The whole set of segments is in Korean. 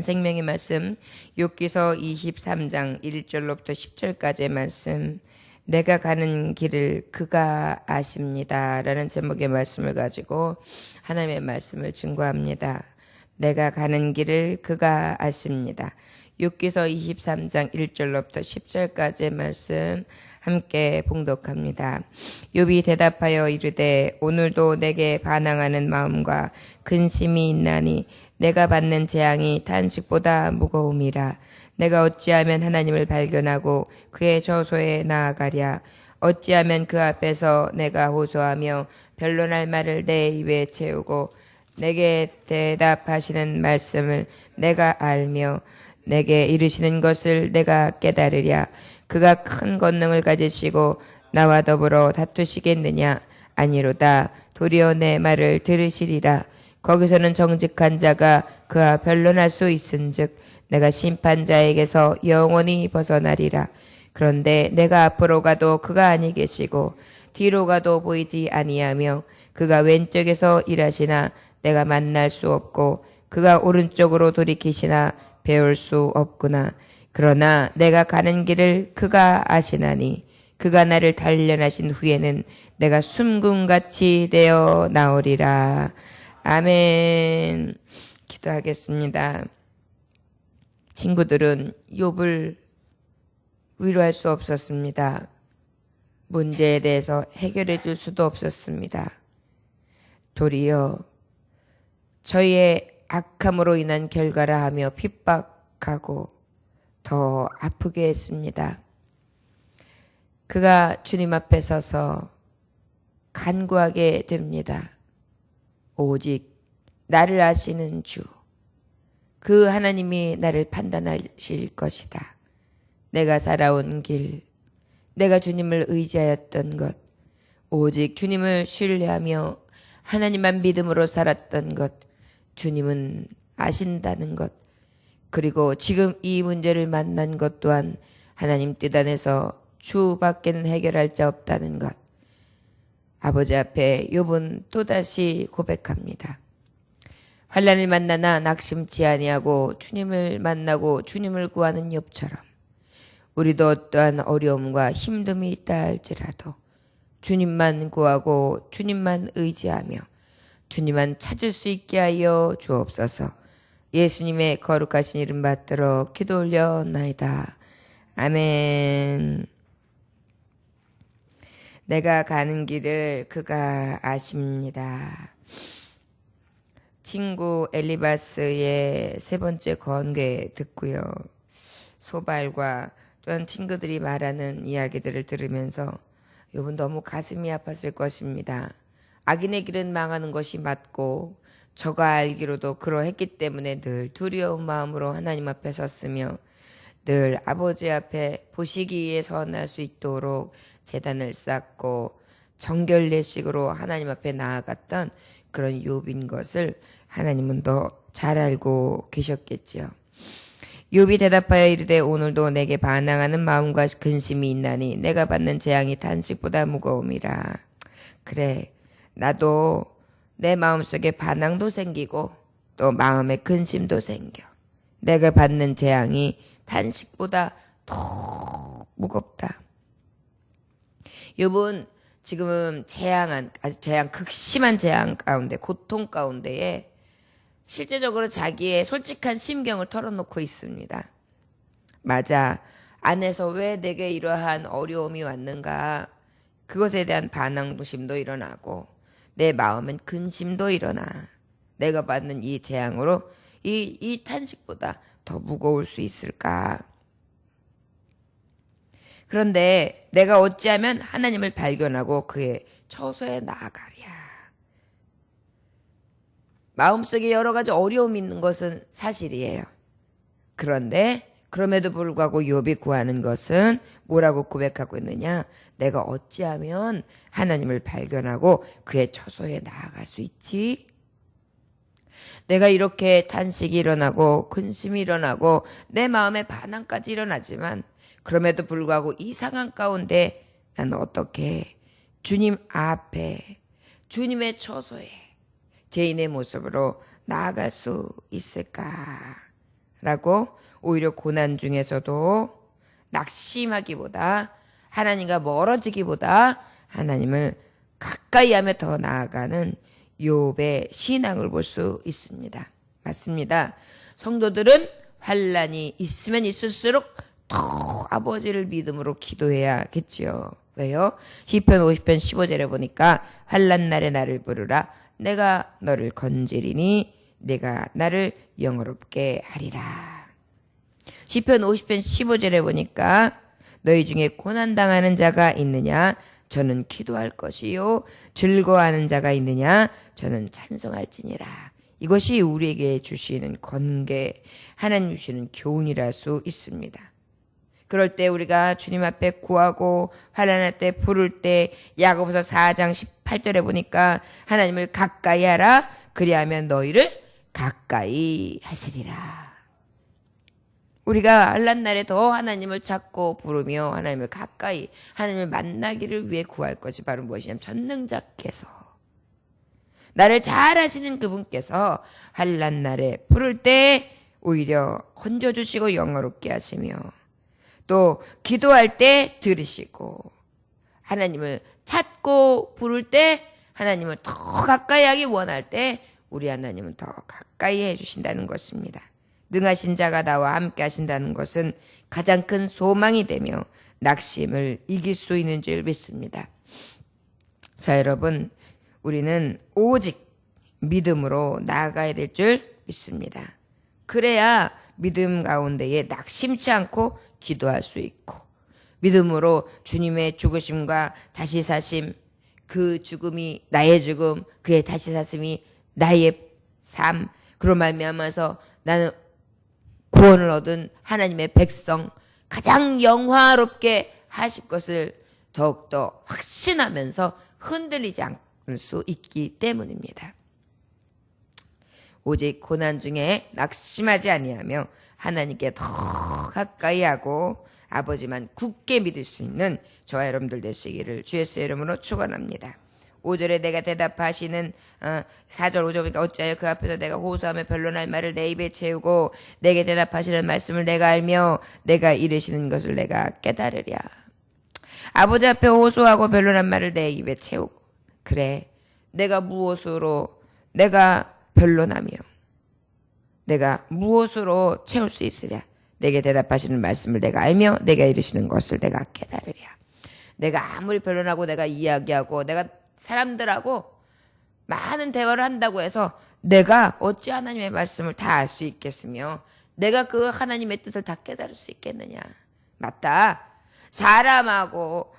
생명의 말씀 욥기서 23장 1절로부터 10절까지의 말씀, 내가 가는 길을 그가 아십니다 라는 제목의 말씀을 가지고 하나님의 말씀을 증거합니다. 내가 가는 길을 그가 아십니다. 욥기서 23장 1절로부터 10절까지의 말씀 함께 봉독합니다. 욥이 대답하여 이르되 오늘도 내게 반항하는 마음과 근심이 있나니 내가 받는 재앙이 탄식보다 무거움이라. 내가 어찌하면 하나님을 발견하고 그의 저소에 나아가랴. 어찌하면 그 앞에서 내가 호소하며 변론할 말을 내 입에 채우고 내게 대답하시는 말씀을 내가 알며 내게 이르시는 것을 내가 깨달으랴. 그가 큰 권능을 가지시고 나와 더불어 다투시겠느냐? 아니로다. 도리어 내 말을 들으시리라. 거기서는 정직한 자가 그와 변론할 수 있은즉 내가 심판자에게서 영원히 벗어나리라. 그런데 내가 앞으로 가도 그가 아니 계시고 뒤로 가도 보이지 아니하며 그가 왼쪽에서 일하시나 내가 만날 수 없고 그가 오른쪽으로 돌이키시나 배울 수 없구나. 그러나 내가 가는 길을 그가 아시나니 그가 나를 단련하신 후에는 내가 숨금같이 되어 나오리라. 아멘. 기도하겠습니다. 친구들은 욥을 위로할 수 없었습니다. 문제에 대해서 해결해 줄 수도 없었습니다. 도리어 저희의 악함으로 인한 결과라 하며 핍박하고 더 아프게 했습니다. 그가 주님 앞에 서서 간구하게 됩니다. 오직 나를 아시는 주, 그 하나님이 나를 판단하실 것이다. 내가 살아온 길, 내가 주님을 의지하였던 것, 오직 주님을 신뢰하며 하나님만 믿음으로 살았던 것, 주님은 아신다는 것, 그리고 지금 이 문제를 만난 것 또한 하나님 뜻 안에서 주밖에는 해결할 자 없다는 것. 아버지 앞에 욥은 또다시 고백합니다. 환난을 만나나 낙심치 아니하고 주님을 만나고 주님을 구하는 욥처럼 우리도 어떠한 어려움과 힘듦이 있다 할지라도 주님만 구하고 주님만 의지하며 주님만 찾을 수 있게 하여 주옵소서. 예수님의 거룩하신 이름 받들어 기도 올려나이다. 아멘. 내가 가는 길을 그가 아십니다. 친구 엘리바스의 세 번째 건괴 듣고요. 소발과 또한 친구들이 말하는 이야기들을 들으면서 욥은 너무 가슴이 아팠을 것입니다. 악인의 길은 망하는 것이 맞고 저가 알기로도 그러했기 때문에 늘 두려운 마음으로 하나님 앞에 섰으며 늘 아버지 앞에 보시기에 선할 수 있도록 제단을 쌓고 정결례식으로 하나님 앞에 나아갔던 그런 욥인 것을 하나님은 더 잘 알고 계셨겠지요. 욥이 대답하여 이르되 오늘도 내게 반항하는 마음과 근심이 있나니 내가 받는 재앙이 탄식보다 무거움이라. 그래, 나도 내 마음속에 반항도 생기고 또 마음에 근심도 생겨. 내가 받는 재앙이 탄식보다 더 무겁다. 욥은 지금 극심한 재앙 가운데, 고통 가운데에 실제적으로 자기의 솔직한 심경을 털어놓고 있습니다. 맞아. 안에서 왜 내게 이러한 어려움이 왔는가? 그것에 대한 반항심도 일어나고 내 마음엔 근심도 일어나. 내가 받는 이 재앙으로 이 탄식보다 더 무거울 수 있을까? 그런데 내가 어찌하면 하나님을 발견하고 그의 처소에 나아가랴. 마음속에 여러 가지 어려움이 있는 것은 사실이에요. 그런데 그럼에도 불구하고 욥이 구하는 것은 뭐라고 고백하고 있느냐? 내가 어찌하면 하나님을 발견하고 그의 처소에 나아갈 수 있지? 내가 이렇게 탄식이 일어나고 근심이 일어나고 내 마음에 반항까지 일어나지만 그럼에도 불구하고 이 상황 가운데 난 어떻게 주님 앞에 주님의 처소에 죄인의 모습으로 나아갈 수 있을까? 라고 오히려 고난 중에서도 낙심하기보다 하나님과 멀어지기보다 하나님을 가까이 하며 더 나아가는 욥의 신앙을 볼 수 있습니다. 맞습니다. 성도들은 환난이 있으면 있을수록 더 아버지를 믿음으로 기도해야겠지요. 왜요? 시편 50편 15절에 보니까 환난 날에 나를 부르라 내가 너를 건지리니 내가 나를 영화롭게 하리라. 시편 50편 15절에 보니까 너희 중에 고난당하는 자가 있느냐 저는 기도할 것이요 즐거워하는 자가 있느냐 저는 찬송할지니라. 이것이 우리에게 주시는 권계, 하나님 주시는 교훈이라 수 있습니다. 그럴 때 우리가 주님 앞에 구하고 환난할 때 부를 때 야고보서 4장 18절에 보니까 하나님을 가까이 하라 그리하면 너희를 가까이 하시리라. 우리가 환난 날에 더 하나님을 찾고 부르며 하나님을 가까이 하나님을 만나기를 위해 구할 것이 바로 무엇이냐면 전능자께서 나를 잘 아시는 그분께서 환난 날에 부를 때 오히려 건져주시고 영화롭게 하시며 또 기도할 때 들으시고 하나님을 찾고 부를 때 하나님을 더 가까이 하기 원할 때 우리 하나님은 더 가까이 해주신다는 것입니다. 능하신 자가 나와 함께 하신다는 것은 가장 큰 소망이 되며 낙심을 이길 수 있는 줄 믿습니다. 자, 여러분, 우리는 오직 믿음으로 나아가야 될 줄 믿습니다. 그래야 믿음 가운데에 낙심치 않고 기도할 수 있고 믿음으로 주님의 죽으심과 다시 사심, 그 죽음이 나의 죽음, 그의 다시 사심이 나의 삶, 그로 말미암아서 나는 구원을 얻은 하나님의 백성, 가장 영화롭게 하실 것을 더욱더 확신하면서 흔들리지 않을 수 있기 때문입니다. 오직 고난 중에 낙심하지 아니하며 하나님께 더 가까이 하고 아버지만 굳게 믿을 수 있는 저와 여러분들 되시기를 주 예수의 이름으로 축원합니다. 5절에 내가 대답하시는 4절 5절 보니까 어찌하여 그 앞에서 내가 호소하며 변론할 말을 내 입에 채우고 내게 대답하시는 말씀을 내가 알며 내가 이르시는 것을 내가 깨달으랴. 아버지 앞에 호소하고 변론한 말을 내 입에 채우고 그래 내가 무엇으로 내가 변론하며 내가 무엇으로 채울 수 있으랴. 내게 대답하시는 말씀을 내가 알며 내가 이르시는 것을 내가 깨달으랴. 내가 아무리 변론하고 내가 이야기하고 내가 사람들하고 많은 대화를 한다고 해서 내가 어찌 하나님의 말씀을 다 알 수 있겠으며 내가 그 하나님의 뜻을 다 깨달을 수 있겠느냐. 맞다. 사람하고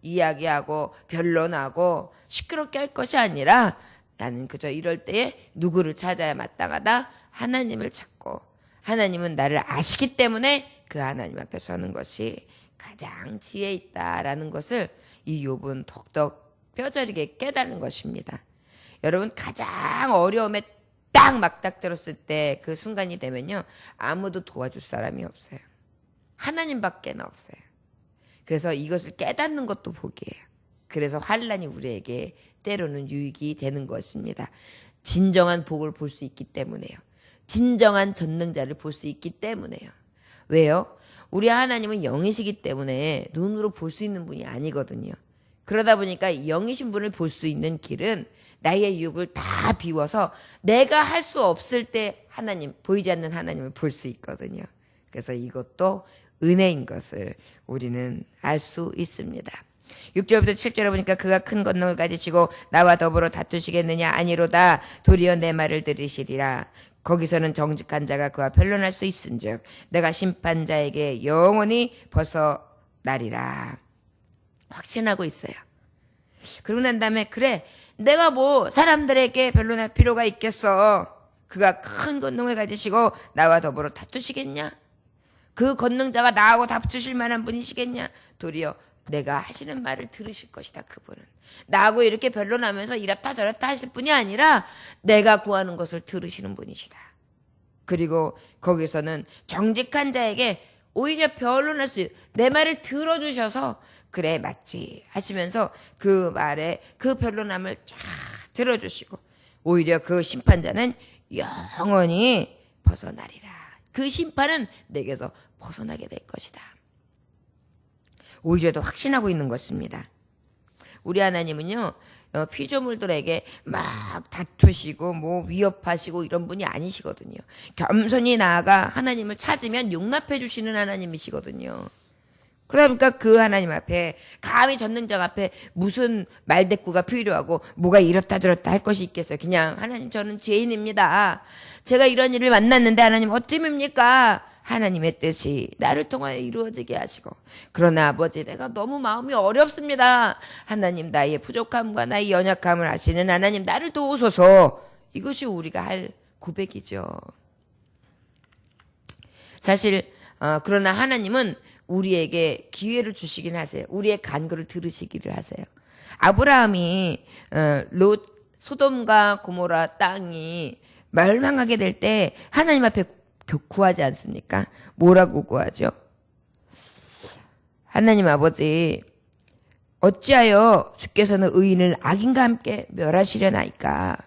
이야기하고 변론하고 시끄럽게 할 것이 아니라 나는 그저 이럴 때에 누구를 찾아야 마땅하다. 하나님을 찾고 하나님은 나를 아시기 때문에 그 하나님 앞에 서는 것이 가장 지혜 있다라는 것을 이 욥은 더욱더 뼈저리게 깨달은 것입니다. 여러분 가장 어려움에 딱 막딱 들었을 때 그 순간이 되면요. 아무도 도와줄 사람이 없어요. 하나님밖에 없어요. 그래서 이것을 깨닫는 것도 복이에요. 그래서 환난이 우리에게 때로는 유익이 되는 것입니다. 진정한 복을 볼 수 있기 때문에요. 진정한 전능자를 볼 수 있기 때문에요. 왜요? 우리 하나님은 영이시기 때문에 눈으로 볼 수 있는 분이 아니거든요. 그러다 보니까 영이신 분을 볼 수 있는 길은 나의 육을 다 비워서 내가 할 수 없을 때 하나님, 보이지 않는 하나님을 볼 수 있거든요. 그래서 이것도 은혜인 것을 우리는 알 수 있습니다. 6절부터 7절에 보니까 그가 큰 권능을 가지시고 나와 더불어 다투시겠느냐 아니로다 도리어 내 말을 들으시리라. 거기서는 정직한 자가 그와 변론할 수 있은즉 내가 심판자에게 영원히 벗어나리라. 확신하고 있어요. 그러고 난 다음에 그래 내가 뭐 사람들에게 변론할 필요가 있겠어. 그가 큰 권능을 가지시고 나와 더불어 다투시겠냐. 그 권능자가 나하고 다투실 만한 분이시겠냐. 도리어 내가 하시는 말을 들으실 것이다. 그분은 나하고 이렇게 변론하면서 이렇다 저렇다 하실 분이 아니라 내가 구하는 것을 들으시는 분이시다. 그리고 거기서는 정직한 자에게 오히려 변론할 수 내 말을 들어주셔서 그래 맞지 하시면서 그 말에 그 변론함을 쫙 들어주시고 오히려 그 심판자는 영원히 벗어나리라. 그 심판은 내게서 벗어나게 될 것이다. 오히려 더 확신하고 있는 것입니다. 우리 하나님은요, 피조물들에게 막 다투시고 뭐 위협하시고 이런 분이 아니시거든요. 겸손히 나아가 하나님을 찾으면 용납해 주시는 하나님이시거든요. 그러니까 그 하나님 앞에, 감히 전능자 앞에 무슨 말대꾸가 필요하고 뭐가 이렇다 저렇다 할 것이 있겠어요. 그냥 하나님, 저는 죄인입니다. 제가 이런 일을 만났는데 하나님 어찌입니까? 하나님의 뜻이 나를 통하여 이루어지게 하시고, 그러나 아버지, 내가 너무 마음이 어렵습니다. 하나님, 나의 부족함과 나의 연약함을 아시는 하나님, 나를 도우소서. 이것이 우리가 할 고백이죠. 사실 그러나 하나님은 우리에게 기회를 주시긴 하세요. 우리의 간구를 들으시기를 하세요. 아브라함이 소돔과 고모라 땅이 멸망하게 될 때 하나님 앞에 구하지 않습니까? 뭐라고 구하죠? 하나님 아버지, 어찌하여 주께서는 의인을 악인과 함께 멸하시려나이까?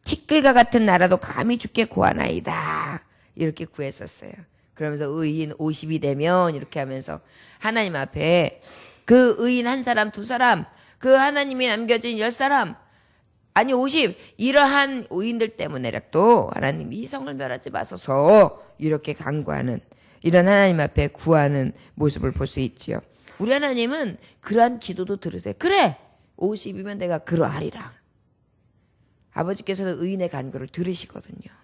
티끌과 같은 나라도 감히 주께 구하나이다. 이렇게 구했었어요. 그러면서 의인 50이 되면 이렇게 하면서 하나님 앞에 그 의인 한 사람, 두 사람, 그 하나님이 남겨진 10사람, 아니 50, 이러한 의인들 때문에라도 하나님 이 성을 멸하지 마소서, 이렇게 간구하는, 이런 하나님 앞에 구하는 모습을 볼 수 있지요. 우리 하나님은 그러한 기도도 들으세요. 그래, 50이면 내가 그러하리라. 아버지께서는 의인의 간구를 들으시거든요.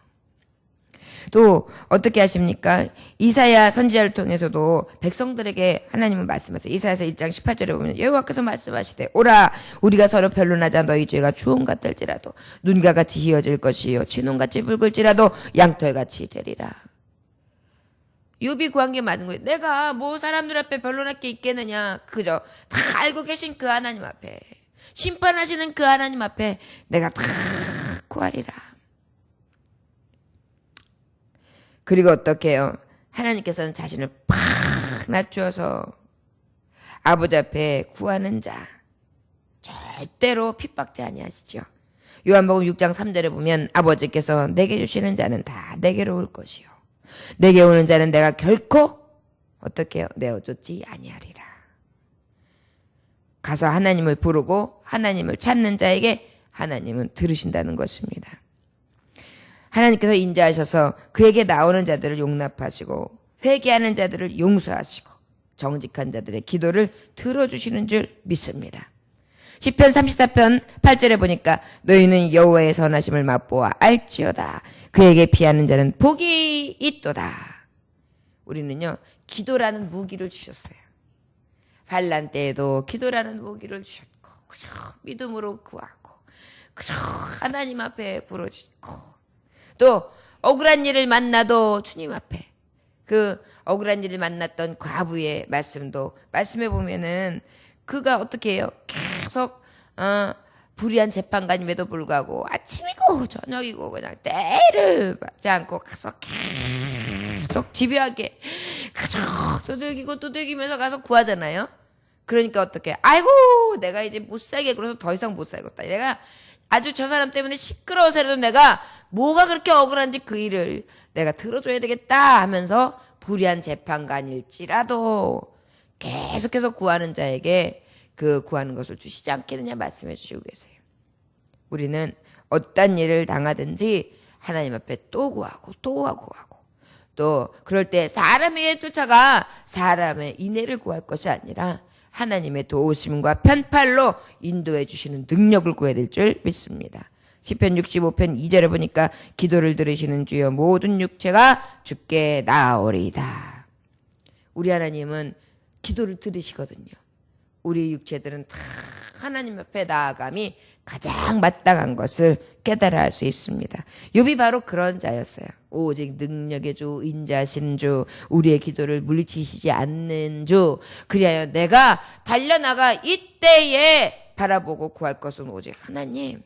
또 어떻게 하십니까? 이사야 선지자를 통해서도 백성들에게 하나님은 말씀하세요. 이사야서 1장 18절에 보면 여호와께서 말씀하시되, 오라, 우리가 서로 변론하자. 너희 죄가 주홍 같을지라도 눈과 같이 희어질 것이요 진홍같이 붉을지라도 양털같이 되리라. 욥이 구한 게 맞은 거예요. 내가 뭐 사람들 앞에 변론할 게 있겠느냐. 그저 다 알고 계신 그 하나님 앞에, 심판하시는 그 하나님 앞에 내가 다 구하리라. 그리고 어떻게 해요? 하나님께서는 자신을 팍 낮추어서 아버지 앞에 구하는 자 절대로 핍박지 아니하시죠. 요한복음 6장 3절에 보면 아버지께서 내게 주시는 자는 다 내게로 올 것이요 내게 오는 자는 내가 결코 어떻게 해요? 내어쫓지 아니하리라. 가서 하나님을 부르고 하나님을 찾는 자에게 하나님은 들으신다는 것입니다. 하나님께서 인자하셔서 그에게 나오는 자들을 용납하시고 회개하는 자들을 용서하시고 정직한 자들의 기도를 들어주시는 줄 믿습니다. 시편 34편 8절에 보니까 너희는 여호와의 선하심을 맛보아 알지어다. 그에게 피하는 자는 복이 있도다. 우리는요, 기도라는 무기를 주셨어요. 환난 때에도 기도라는 무기를 주셨고, 그저 믿음으로 구하고, 그저 하나님 앞에 부르짖고, 또 억울한 일을 만나도 주님 앞에, 그 억울한 일을 만났던 과부의 말씀도 말씀해 보면은 그가 어떻게 해요? 계속 불의한 재판관임에도 불구하고 아침이고 저녁이고 그냥 때를 받지 않고 가서 계속 집요하게 그저 두들기고 두들기면서 가서 구하잖아요. 그러니까 어떻게, 아이고 내가 이제 못 살겠고 더 이상 못 살겠다. 내가 아주 저 사람 때문에 시끄러워서라도 내가 뭐가 그렇게 억울한지 그 일을 내가 들어줘야 되겠다 하면서 불의한 재판관일지라도 계속해서 구하는 자에게 그 구하는 것을 주시지 않겠느냐 말씀해 주시고 계세요. 우리는 어떤 일을 당하든지 하나님 앞에 또 구하고 또 구하고, 또 그럴 때 사람에게 쫓아가 사람의 인애를 구할 것이 아니라 하나님의 도우심과 편팔로 인도해 주시는 능력을 구해야 될 줄 믿습니다. 시편 65편 2절에 보니까 기도를 들으시는 주여 모든 육체가 주께 나아오리이다. 우리 하나님은 기도를 들으시거든요. 우리 육체들은 다 하나님 앞에 나아감이 가장 마땅한 것을 깨달아 할 수 있습니다. 욥이 바로 그런 자였어요. 오직 능력의 주, 인자하신 주, 우리의 기도를 물리치시지 않는 주, 그리하여 내가 달려나가 이때에 바라보고 구할 것은 오직 하나님,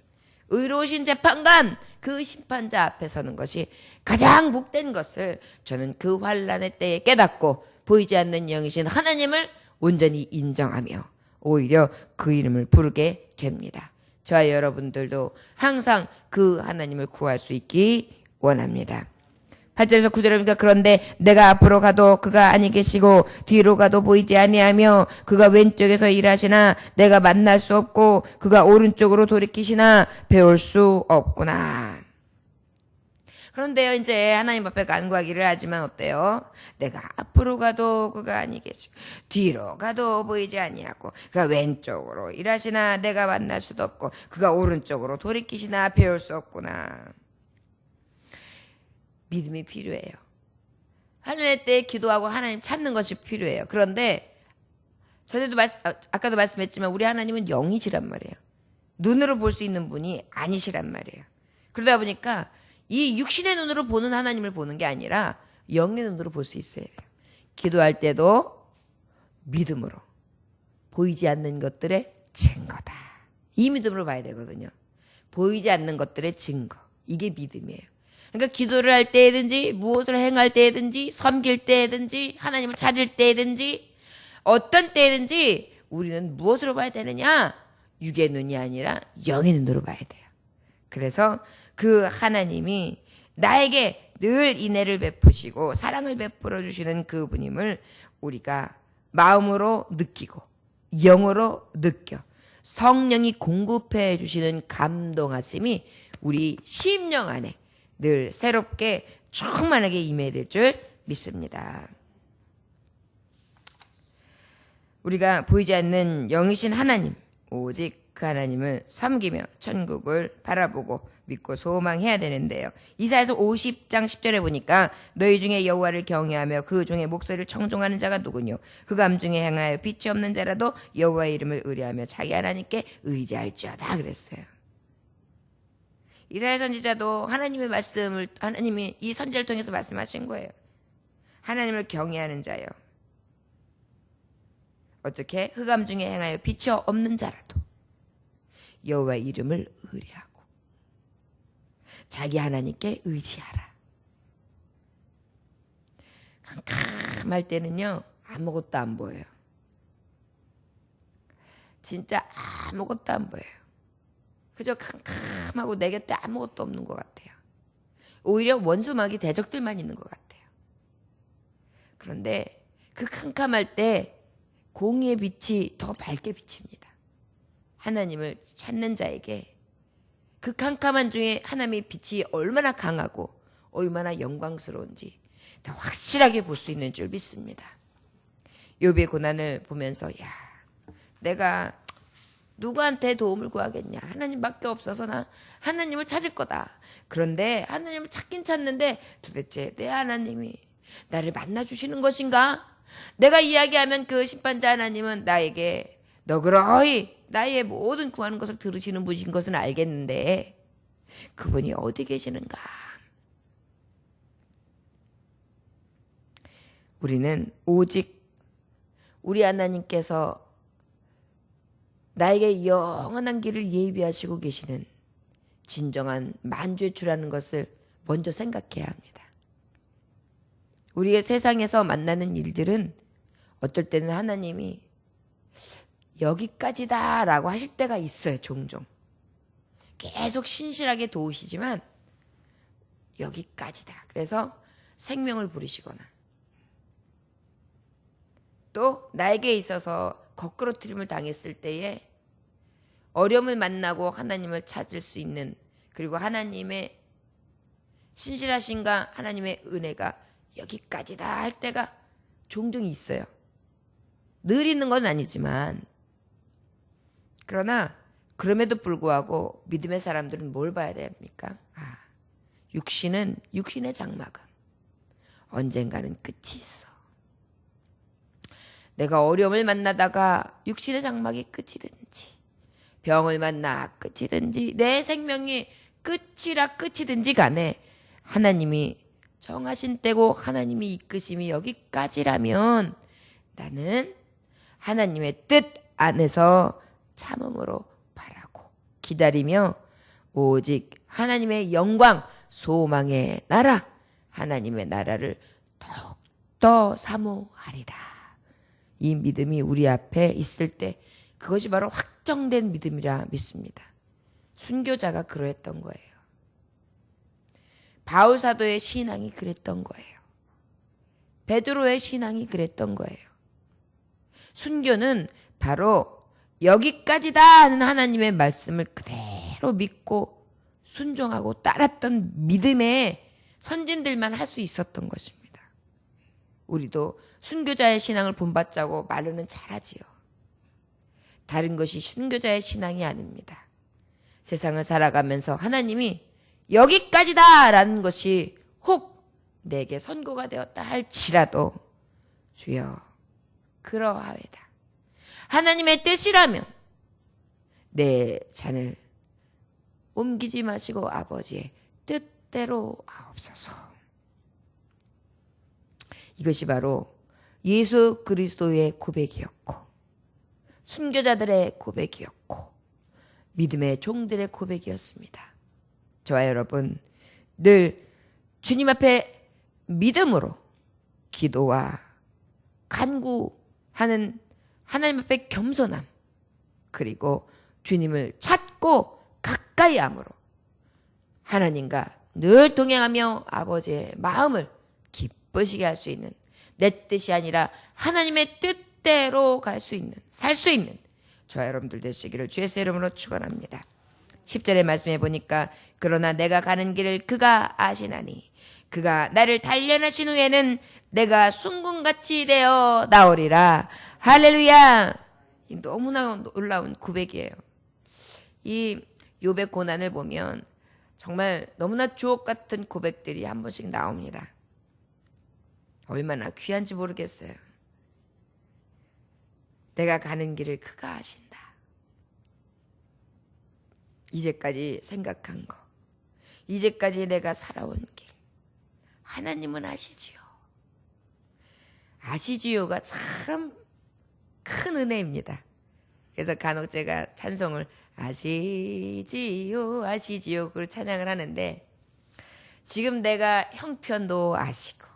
의로우신 재판관, 그 심판자 앞에 서는 것이 가장 복된 것을 저는 그 환난의 때에 깨닫고 보이지 않는 영이신 하나님을 온전히 인정하며 오히려 그 이름을 부르게 됩니다. 저와 여러분들도 항상 그 하나님을 구할 수 있기 원합니다. 8절에서 9절에 보니까 그런데 내가 앞으로 가도 그가 아니 계시고 뒤로 가도 보이지 아니하며 그가 왼쪽에서 일하시나 내가 만날 수 없고 그가 오른쪽으로 돌이키시나 배울 수 없구나. 그런데요, 이제 하나님 앞에 간구하기를 하지만 어때요? 내가 앞으로 가도 그가 아니 계시고 뒤로 가도 보이지 아니하고 그가 왼쪽으로 일하시나 내가 만날 수도 없고 그가 오른쪽으로 돌이키시나 배울 수 없구나. 믿음이 필요해요. 하늘의 때에 기도하고 하나님 찾는 것이 필요해요. 그런데 아까도 말씀했지만 우리 하나님은 영이시란 말이에요. 눈으로 볼 수 있는 분이 아니시란 말이에요. 그러다 보니까 이 육신의 눈으로 보는 하나님을 보는 게 아니라 영의 눈으로 볼 수 있어야 돼요. 기도할 때도 믿음으로 보이지 않는 것들의 증거다. 이 믿음으로 봐야 되거든요. 보이지 않는 것들의 증거. 이게 믿음이에요. 그러니까 기도를 할 때든지 무엇을 행할 때든지 섬길 때든지 하나님을 찾을 때든지 어떤 때든지 우리는 무엇으로 봐야 되느냐? 육의 눈이 아니라 영의 눈으로 봐야 돼요. 그래서 그 하나님이 나에게 늘 인애를 베푸시고 사랑을 베풀어 주시는 그분임을 우리가 마음으로 느끼고 영으로 느껴 성령이 공급해 주시는 감동하심이 우리 심령 안에 늘 새롭게 충만하게 임해야 될 줄 믿습니다. 우리가 보이지 않는 영이신 하나님, 오직 그 하나님을 섬기며 천국을 바라보고 믿고 소망해야 되는데요. 이사야서 50장 10절에 보니까 너희 중에 여호와를 경외하며 그 종의 목소리를 청종하는 자가 누구뇨? 그 감중에 행하여 빛이 없는 자라도 여호와의 이름을 의뢰하며 자기 하나님께 의지할지어다 그랬어요. 이사야 선지자도 하나님의 말씀을 하나님이 이 선지자를 통해서 말씀하신 거예요. 하나님을 경외하는 자요. 어떻게? 흑암 중에 행하여 빛이 없는 자라도 여호와의 이름을 의뢰하고 자기 하나님께 의지하라. 캄캄할 때는요 아무것도 안 보여요. 진짜 아무것도 안 보여요. 그저 캄캄하고 내 곁에 아무것도 없는 것 같아요. 오히려 원수마귀 대적들만 있는 것 같아요. 그런데 그 캄캄할 때 공의의 빛이 더 밝게 비칩니다. 하나님을 찾는 자에게 그 캄캄한 중에 하나님의 빛이 얼마나 강하고 얼마나 영광스러운지 더 확실하게 볼 수 있는 줄 믿습니다. 욥의 고난을 보면서 야, 내가 누구한테 도움을 구하겠냐? 하나님밖에 없어서 나 하나님을 찾을 거다. 그런데 하나님을 찾긴 찾는데 도대체 내 하나님이 나를 만나주시는 것인가? 내가 이야기하면 그 심판자 하나님은 나에게 너그러이 나의 모든 구하는 것을 들으시는 분인 것은 알겠는데 그분이 어디 계시는가? 우리는 오직 우리 하나님께서 나에게 영원한 길을 예비하시고 계시는 진정한 만주의 주라는 것을 먼저 생각해야 합니다. 우리의 세상에서 만나는 일들은 어떨 때는 하나님이 여기까지다 라고 하실 때가 있어요. 종종. 계속 신실하게 도우시지만 여기까지다. 그래서 생명을 부르시거나 또 나에게 있어서 거꾸로뜨림을 당했을 때에 어려움을 만나고 하나님을 찾을 수 있는 그리고 하나님의 신실하신가 하나님의 은혜가 여기까지다 할 때가 종종 있어요. 늘 있는 건 아니지만 그러나 그럼에도 불구하고 믿음의 사람들은 뭘 봐야 됩니까? 육신의 장막은 언젠가는 끝이 있어. 내가 어려움을 만나다가 육신의 장막이 끝이든지 병을 만나 끝이든지 내 생명이 끝이든지 간에 하나님이 정하신 때고 하나님이 이끄심이 여기까지라면 나는 하나님의 뜻 안에서 참음으로 바라고 기다리며 오직 하나님의 영광 소망의 나라 하나님의 나라를 더욱더 사모하리라. 이 믿음이 우리 앞에 있을 때 그것이 바로 확정된 믿음이라 믿습니다. 순교자가 그러했던 거예요. 바울 사도의 신앙이 그랬던 거예요. 베드로의 신앙이 그랬던 거예요. 순교는 바로 여기까지다 하는 하나님의 말씀을 그대로 믿고 순종하고 따랐던 믿음의 선진들만 할 수 있었던 것입니다. 우리도 순교자의 신앙을 본받자고 말로는 잘하지요. 다른 것이 순교자의 신앙이 아닙니다. 세상을 살아가면서 하나님이 여기까지다 라는 것이 혹 내게 선고가 되었다 할지라도 주여 그러하외다. 하나님의 뜻이라면 내 잔을 옮기지 마시고 아버지의 뜻대로 하옵소서. 이것이 바로 예수 그리스도의 고백이었고 순교자들의 고백이었고 믿음의 종들의 고백이었습니다. 저와 여러분 늘 주님 앞에 믿음으로 기도와 간구하는 하나님 앞에 겸손함 그리고 주님을 찾고 가까이 함으로 하나님과 늘 동행하며 아버지의 마음을 기쁘시게 할 수 있는 내 뜻이 아니라 하나님의 뜻대로 갈 수 있는 살 수 있는 저와 여러분들 되시기를 주의 이름으로 축원합니다. 10절의 말씀해 보니까 그러나 내가 가는 길을 그가 아시나니 그가 나를 단련하신 후에는 내가 순금같이 되어 나오리라. 할렐루야. 너무나 놀라운 고백이에요. 이 욥의 고난을 보면 정말 너무나 주옥 같은 고백들이 한 번씩 나옵니다. 얼마나 귀한지 모르겠어요. 내가 가는 길을 그가 아신다. 이제까지 생각한 거, 이제까지 내가 살아온 길, 하나님은 아시지요. 아시지요가 참 큰 은혜입니다. 그래서 간혹 제가 찬송을 아시지요 아시지요 그걸 찬양을 하는데 지금 내가 형편도 아시고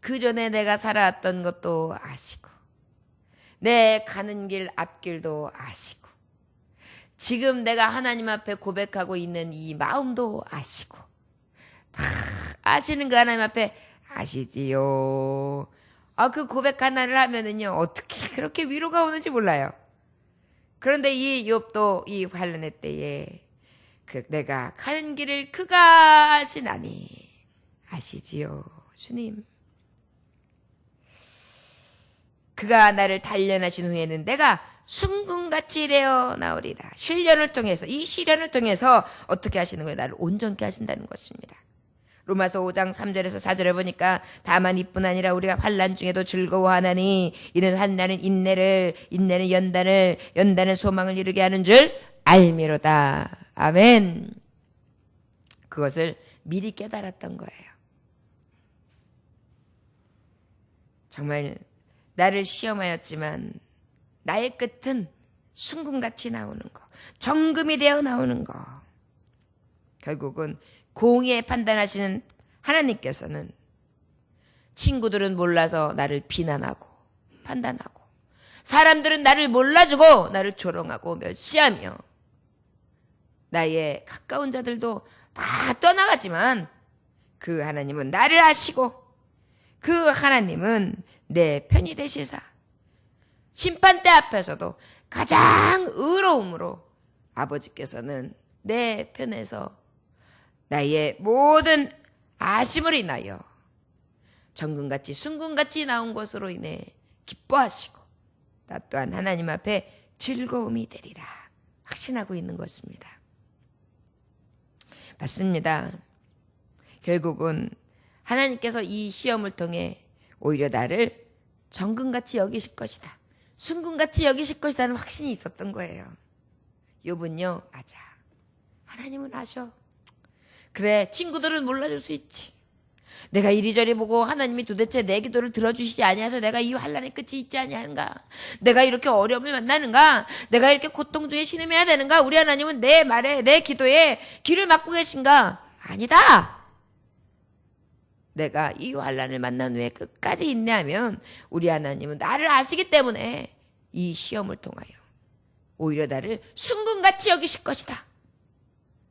그 전에 내가 살아왔던 것도 아시고 내 가는 길 앞길도 아시고 지금 내가 하나님 앞에 고백하고 있는 이 마음도 아시고 다 아시는 그 하나님 앞에 아시지요. 그 고백 하나를 하면은요 어떻게 그렇게 위로가 오는지 몰라요. 그런데 이 욥도 이 환난의 때에 내가 가는 길을 그가 아시나니 아시지요 주님. 그가 나를 단련하신 후에는 내가 순금같이 되어 나오리라. 시련을 통해서 이 시련을 통해서 어떻게 하시는 거예요? 나를 온전케 하신다는 것입니다. 로마서 5장 3절에서 4절에 보니까 다만 이뿐 아니라 우리가 환난 중에도 즐거워하나니 이는 환난은 인내를 인내는 연단을 연단은 소망을 이루게 하는 줄 알미로다. 아멘. 그것을 미리 깨달았던 거예요. 정말 나를 시험하였지만 나의 끝은 순금같이 나오는 거, 정금이 되어 나오는 거. 결국은 공의에 판단하시는 하나님께서는 친구들은 몰라서 나를 비난하고 판단하고 사람들은 나를 몰라주고 나를 조롱하고 멸시하며 나의 가까운 자들도 다 떠나가지만 그 하나님은 나를 아시고 그 하나님은 내 편이 되시사 심판대 앞에서도 가장 의로움으로 아버지께서는 내 편에서 나의 모든 아심을 인하여 정금같이 순금같이 나온 것으로 인해 기뻐하시고 나 또한 하나님 앞에 즐거움이 되리라 확신하고 있는 것입니다. 맞습니다. 결국은 하나님께서 이 시험을 통해 오히려 나를 정금같이 여기실 것이다. 순금같이 여기실 것이라는 확신이 있었던 거예요. 욥은요, 맞아. 하나님은 아셔. 그래, 친구들은 몰라줄 수 있지. 내가 이리저리 보고 하나님이 도대체 내 기도를 들어주시지 아니하셔서 내가 이 환난의 끝이 있지 아니하는가? 내가 이렇게 어려움을 만나는가? 내가 이렇게 고통 중에 신음해야 되는가? 우리 하나님은 내 말에, 내 기도에 귀를 막고 계신가? 아니다. 내가 이 환난을 만난 후에 끝까지 인내하면 우리 하나님은 나를 아시기 때문에 이 시험을 통하여 오히려 나를 순금같이 여기실 것이다.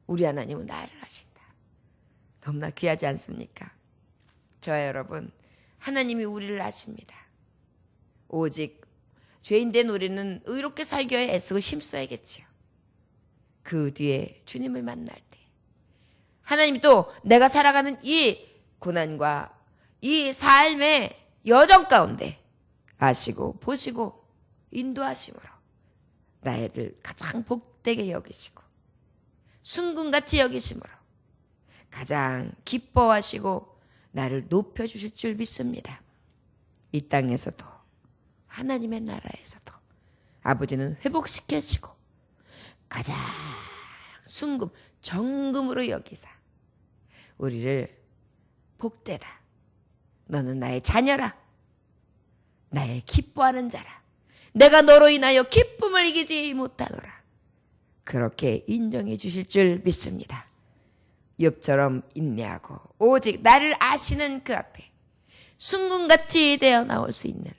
우리 하나님은 나를 아신다. 너무나 귀하지 않습니까? 저와 여러분, 하나님이 우리를 아십니다. 오직 죄인된 우리는 의롭게 살기 위해 애쓰고 힘써야겠지요. 그 뒤에 주님을 만날 때 하나님이 또 내가 살아가는 이 고난과 이 삶의 여정 가운데 아시고 보시고 인도하심으로 나를 가장 복되게 여기시고 순금같이 여기심으로 가장 기뻐하시고 나를 높여주실 줄 믿습니다. 이 땅에서도 하나님의 나라에서도 아버지는 회복시켜주시고 가장 순금 정금으로 여기사 우리를 복되다. 너는 나의 자녀라. 나의 기뻐하는 자라. 내가 너로 인하여 기쁨을 이기지 못하노라. 그렇게 인정해 주실 줄 믿습니다. 욥처럼 인내하고 오직 나를 아시는 그 앞에 순금같이 되어 나올 수 있는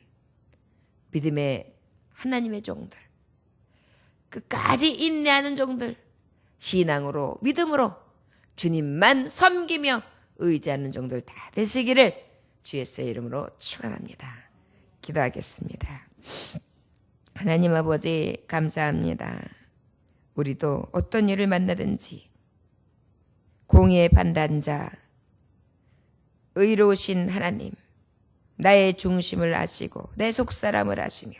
믿음의 하나님의 종들, 끝까지 인내하는 종들, 신앙으로 믿음으로 주님만 섬기며 의지하는 종들 다 되시기를 주 예수의 이름으로 축원합니다. 기도하겠습니다. 하나님 아버지 감사합니다. 우리도 어떤 일을 만나든지 공의의 판단자, 의로우신 하나님, 나의 중심을 아시고 내 속사람을 아시며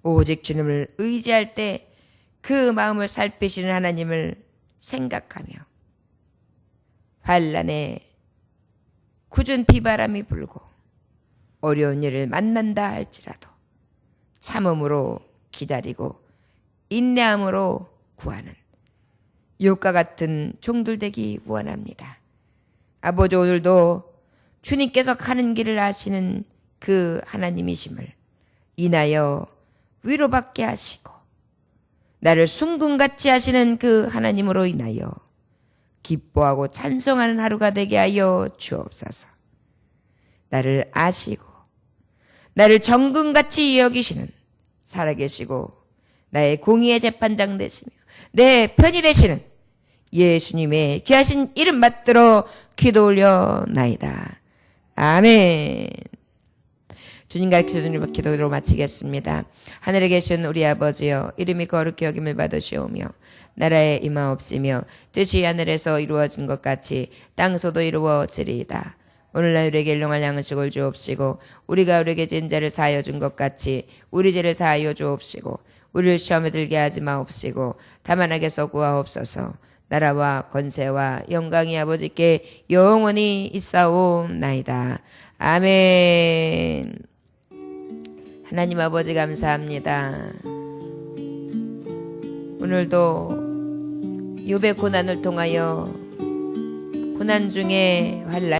오직 주님을 의지할 때 그 마음을 살피시는 하나님을 생각하며 환난에 굳은 비바람이 불고 어려운 일을 만난다 할지라도 참음으로 기다리고 인내함으로 구하는 욥과 같은 종들 되기 원합니다. 아버지 오늘도 주님께서 가는 길을 아시는 그 하나님이심을 인하여 위로받게 하시고 나를 순금같이 하시는 그 하나님으로 인하여 기뻐하고 찬송하는 하루가 되게 하여 주옵소서. 나를 아시고 나를 정금같이 여기시는 살아계시고 나의 공의의 재판장 되시며 내 편이 되시는 예수님의 귀하신 이름 받들어 기도 올려나이다. 아멘. 주님 가르쳐주는 기도로 마치겠습니다. 하늘에 계신 우리 아버지여, 이름이 거룩히 여김을 받으시오며 나라에 임하옵시며 뜻이 하늘에서 이루어진 것 같이 땅에서도 이루어지리이다. 오늘날 우리에게 일용할 양식을 주옵시고 우리가 우리에게 진 죄를 사하여 준 것 같이 우리 죄를 사하여 주옵시고 우리를 시험에 들게 하지 마옵시고 다만 악에서 구하옵소서. 나라와 권세와 영광이 아버지께 영원히 있사옵나이다. 아멘. 하나님 아버지 감사합니다. 오늘도 욥의 고난을 통하여 고난 중에 환난